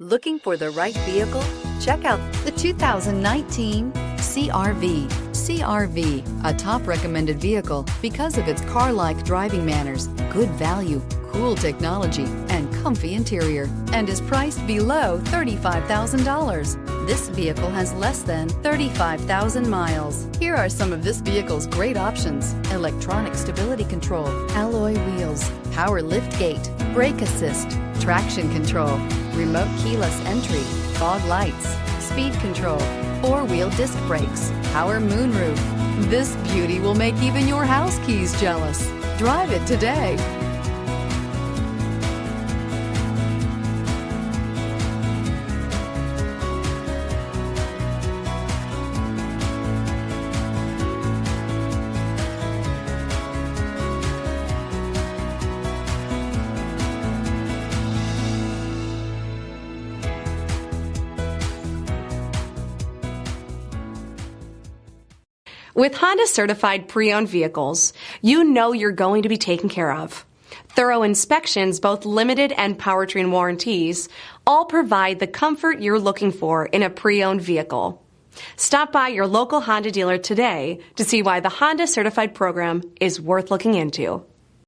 Looking for the right vehicle? Check out the 2019 CR-V. CR-V, a top recommended vehicle because of its car-like driving manners, good value, cool technology, and comfy interior, and is priced below $35,000. This vehicle has less than 35,000 miles. Here are some of this vehicle's great options: electronic stability control, alloy wheels, power liftgate, brake assist, traction control, remote keyless entry, fog lights, speed control, four-wheel disc brakes, power moonroof. This beauty will make even your house keys jealous. Drive it today. With Honda certified pre-owned vehicles, you know you're going to be taken care of. Thorough inspections, both limited and powertrain warranties, all provide the comfort you're looking for in a pre-owned vehicle. Stop by your local Honda dealer today to see why the Honda certified program is worth looking into.